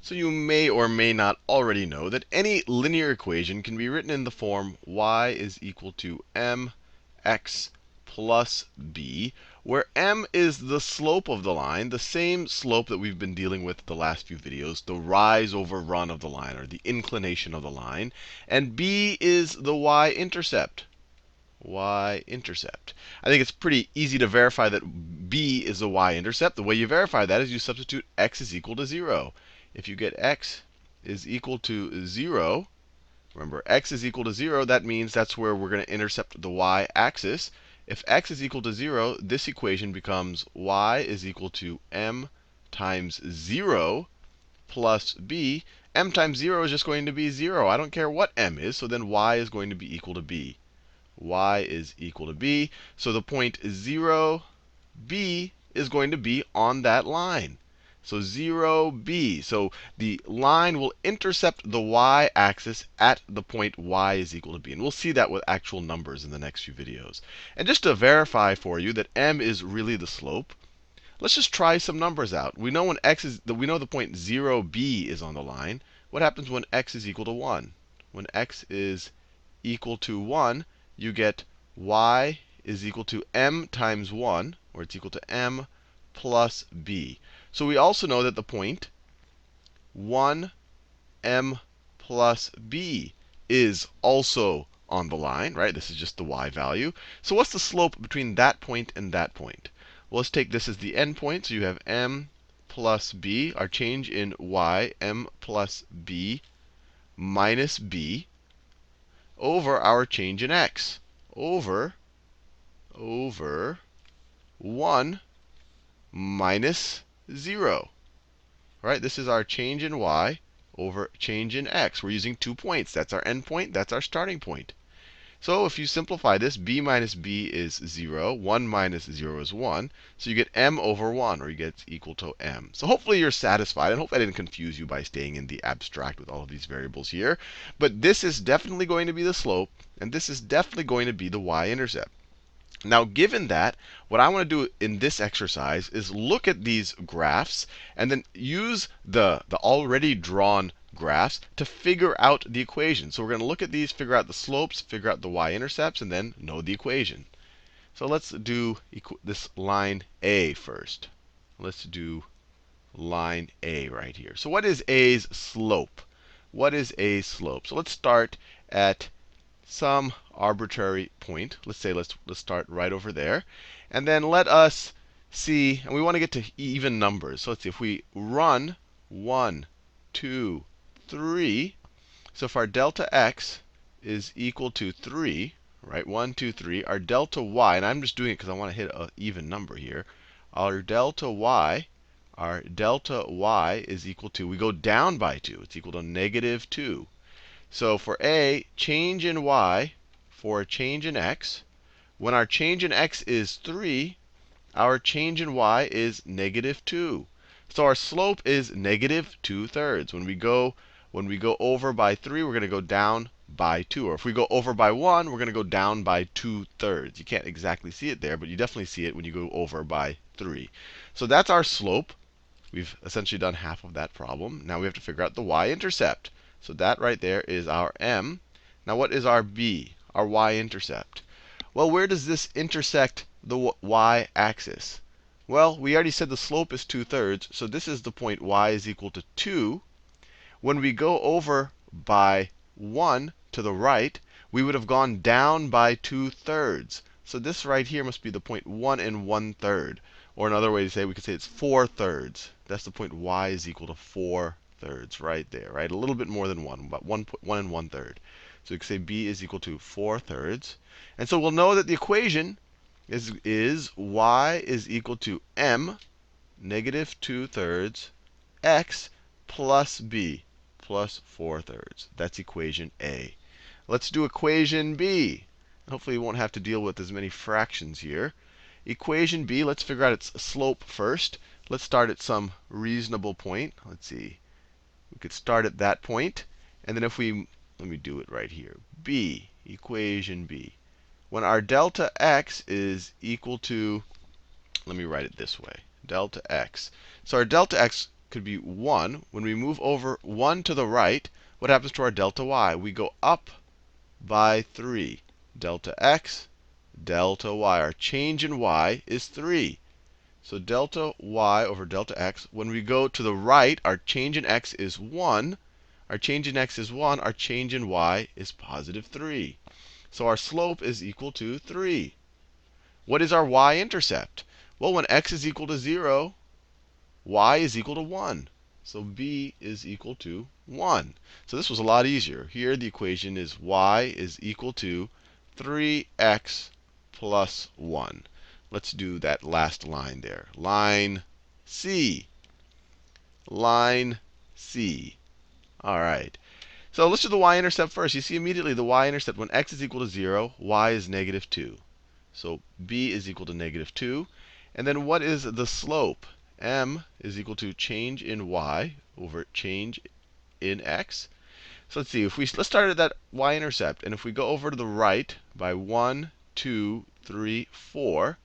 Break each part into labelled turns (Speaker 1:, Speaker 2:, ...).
Speaker 1: So you may or may not already know that any linear equation can be written in the form y is equal to mx plus b, where m is the slope of the line, the same slope that we've been dealing with the last few videos, the rise over run of the line, or the inclination of the line, and b is the y-intercept. Y-intercept. I think it's pretty easy to verify that b is the y-intercept. The way you verify that is you substitute x is equal to 0. If you get x is equal to 0, remember x is equal to 0, that means that's where we're going to intercept the y-axis. If x is equal to 0, this equation becomes y is equal to m times 0 plus b. M times 0 is just going to be 0. I don't care what m is, so then y is going to be equal to b. Y is equal to b. So the point 0, b is going to be on that line. So 0, b. So the line will intercept the y-axis at the point y is equal to b. And we'll see that with actual numbers in the next few videos. And just to verify for you that m is really the slope, let's just try some numbers out. We know when we know the point 0, b is on the line. What happens when x is equal to 1? When x is equal to 1, you get y is equal to m times 1, or it's equal to m plus b. So we also know that the point 1 m plus b is also on the line, right? This is just the y value. So what's the slope between that point and that point? Well, let's take this as the endpoint. So you have m plus b, our change in y, m plus b minus b, over our change in x, over 1 minus 0. Right? This is our change in y over change in x. We're using 2 points. That's our endpoint. That's our starting point. So if you simplify this, b minus b is 0. 1 minus 0 is 1. So you get m over 1, or you get equal to m. So hopefully you're satisfied. And hopefully I didn't confuse you by staying in the abstract with all of these variables here. But this is definitely going to be the slope, and this is definitely going to be the y-intercept. Now, given that, what I want to do in this exercise is look at these graphs and then use the already drawn graphs to figure out the equation. So we're going to look at these, figure out the slopes, figure out the y-intercepts, and then know the equation. So let's do this line A first. Let's do line A right here. So what is A's slope? What is A's slope? So let's start at some arbitrary point. Let's say let's start right over there. And then let us see, and we want to get to even numbers. So let's see, if we run 1, 2, 3. So if our delta x is equal to 3, right? 1, 2, 3. Our delta y, and I'm just doing it because I want to hit an even number here. Our delta y is equal to, we go down by 2. It's equal to negative 2. So for a, change in y for a change in x, when our change in x is 3, our change in y is negative 2. So our slope is negative 2/3. When we go over by 3, we're going to go down by 2. Or if we go over by 1, we're going to go down by 2/3. You can't exactly see it there, but you definitely see it when you go over by 3. So that's our slope. We've essentially done half of that problem. Now we have to figure out the y-intercept. So that right there is our m. Now what is our b, our y-intercept? Well, where does this intersect the y-axis? Well, we already said the slope is 2/3, so this is the point y is equal to 2. When we go over by 1 to the right, we would have gone down by 2/3. So this right here must be the point 1 1/3. Or another way to say it, we could say it's 4/3. That's the point y is equal to 4/3 right there, right? A little bit more than 1, about 1 1/3. So we could say b is equal to 4/3. And so we'll know that the equation is y is equal to m, negative 2/3, x plus b, plus 4/3. That's equation A. Let's do equation B. Hopefully we won't have to deal with as many fractions here. Equation B, let's figure out its slope first. Let's start at some reasonable point. Let's see. We could start at that point. And then if we, let me do it right here. B, equation B. When our delta x is equal to, let me write it this way, delta x. So our delta x could be 1. When we move over 1 to the right, what happens to our delta y? We go up by 3. Delta x, delta y. Our change in y is 3. So delta y over delta x. When we go to the right, our change in x is 1. Our change in x is 1. Our change in y is positive 3. So our slope is equal to 3. What is our y-intercept? Well, when x is equal to 0, y is equal to 1. So b is equal to 1. So this was a lot easier. Here the equation is y is equal to 3x plus 1. Let's do that last line there. Line C. Line C. All right. So let's do the y-intercept first. You see immediately the y-intercept, when x is equal to 0, y is negative 2. So b is equal to negative 2. And then what is the slope? M is equal to change in y over change in x. So let's see. Let's start at that y-intercept. And if we go over to the right by 1, 2, 3, 4,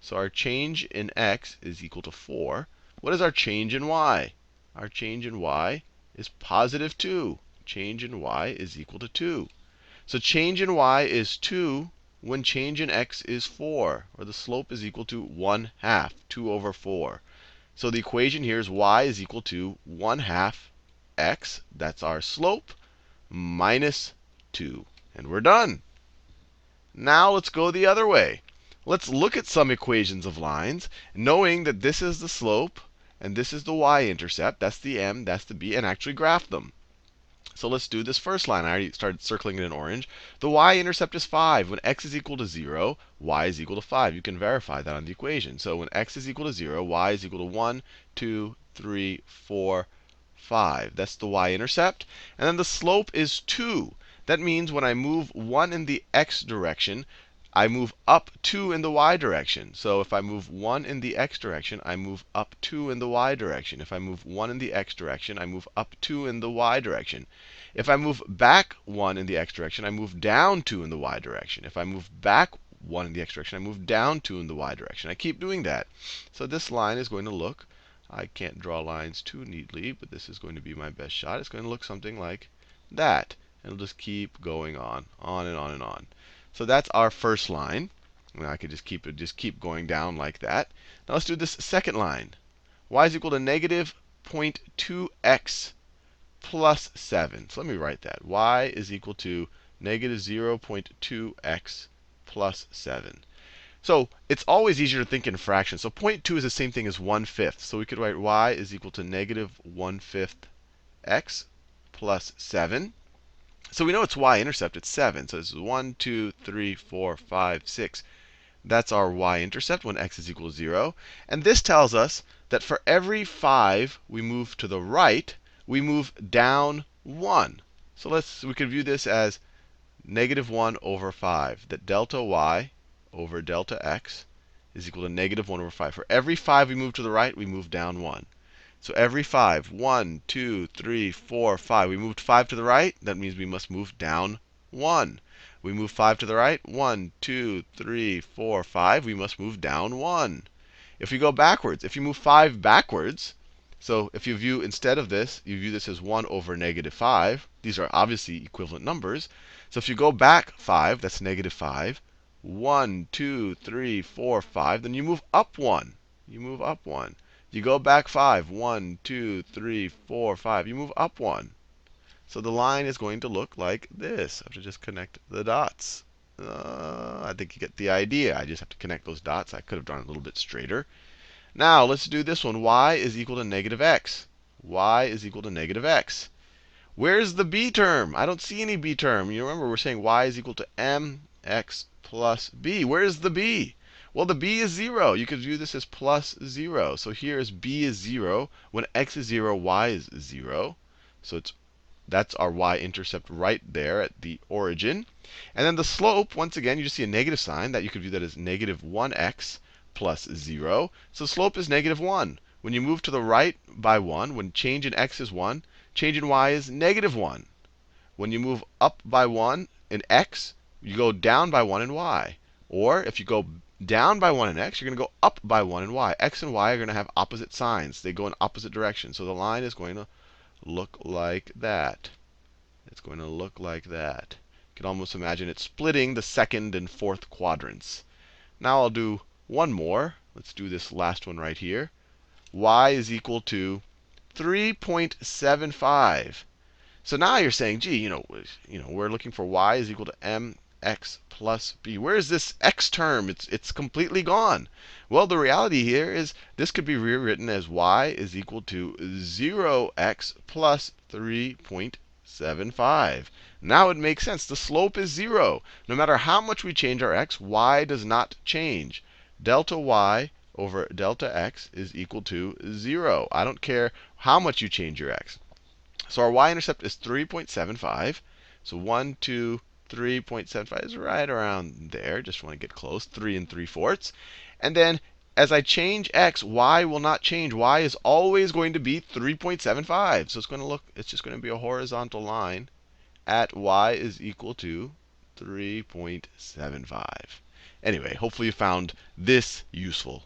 Speaker 1: so our change in x is equal to 4. What is our change in y? Our change in y is positive 2. Change in y is equal to 2. So change in y is 2 when change in x is 4, or the slope is equal to 1/2, 2 over 4. So the equation here is y is equal to 1/2 x, that's our slope, minus 2. And we're done. Now let's go the other way. Let's look at some equations of lines, knowing that this is the slope and this is the y-intercept. That's the m, that's the b, and actually graph them. So let's do this first line. I already started circling it in orange. The y-intercept is 5. When x is equal to 0, y is equal to 5. You can verify that on the equation. So when x is equal to 0, y is equal to 1, 2, 3, 4, 5. That's the y-intercept. And then the slope is 2. That means when I move 1 in the x direction, I move up 2 in the y direction. So if I move 1 in the x direction, I move up 2 in the y direction. If I move 1 in the x direction, I move up 2 in the y direction. If I move back 1 in the x direction, I move down 2 in the y direction. If I move back 1 in the x direction, I move down 2 in the y direction. I keep doing that. So this line is going to look, I can't draw lines too neatly, but this is going to be my best shot. It's going to look something like that. And it'll just keep going on and on and on. So that's our first line. And I could just keep going down like that. Now let's do this second line. Y is equal to negative 0.2x plus 7. So let me write that. Y is equal to negative 0.2x plus 7. So it's always easier to think in fractions. So 0.2 is the same thing as 1/5. So we could write y is equal to negative 1/5 x plus 7. So we know its y-intercept, it's 7. So this is 1, 2, 3, 4, 5, 6. That's our y-intercept when x is equal to 0. And this tells us that for every 5 we move to the right, we move down 1. So we could view this as negative 1 over 5. That delta y over delta x is equal to negative 1 over 5. For every 5 we move to the right, we move down 1. So every 5, 1, 2, 3, 4, 5. We moved 5 to the right. That means we must move down 1. We move 5 to the right. 1, 2, 3, 4, 5. We must move down 1. If we go backwards, if you move 5 backwards, so if you view, instead of this, you view this as 1 over negative 5. These are obviously equivalent numbers. So if you go back 5, that's negative 5. 1, 2, 3, 4, 5. Then you move up 1. You move up 1. You go back 5. 1, 2, 3, 4, 5. You move up 1. So the line is going to look like this. I have to just connect the dots. I think you get the idea. I just have to connect those dots. I could have drawn it a little bit straighter. Now let's do this one. Y is equal to negative x. Y is equal to negative x. Where's the b term? I don't see any b term. You remember we're saying y is equal to mx plus b. Where's the b? Well, the b is 0. You could view this as plus 0. So here is b is 0. When x is 0, y is 0. So that's our y-intercept right there at the origin. And then the slope, once again, you just see a negative sign. That you could view that as negative 1x plus 0. So slope is negative 1. When you move to the right by 1, when change in x is 1, change in y is negative 1. When you move up by 1 in x, you go down by 1 in y. Or if you go down by 1 in x, you're going to go up by 1 in y. X and y are going to have opposite signs. They go in opposite directions. So the line is going to look like that. It's going to look like that. You can almost imagine it splitting the second and fourth quadrants. Now I'll do one more. Let's do this last one right here. Y is equal to 3.75. So now you're saying, gee, we're looking for y is equal to mx plus b. Where is this x term? It's completely gone. Well, the reality here is this could be rewritten as y is equal to 0x plus 3.75. Now it makes sense. The slope is 0. No matter how much we change our x, y does not change. Delta y over delta x is equal to 0. I don't care how much you change your x. So our y-intercept is 3.75. So 1, 2, 3.75 is right around there. Just want to get close. 3 3/4. And then as I change x, y will not change. Y is always going to be 3.75. So it's just going to be a horizontal line at y is equal to 3.75. Anyway, hopefully you found this useful.